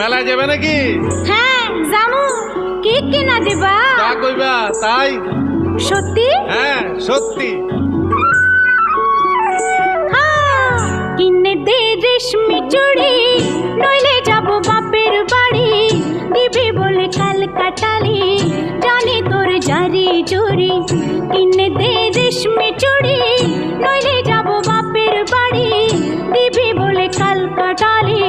মেলায় যাবে নাকি? হ্যাঁ জামু। কি কিনা দিবা? তা কইবা তাই? সত্যি? হ্যাঁ সত্যি। কিনে দে রেশমি চুড়ি, নইলে যাব বাপের বাড়ি। দিবি বলে কাল কাটালি, জানি তোর জারি জুরি। কিনে দে রেশমি চুড়ি, নইলে যাব বাপের বাড়ি। দিবি বলে কাল কাটালি,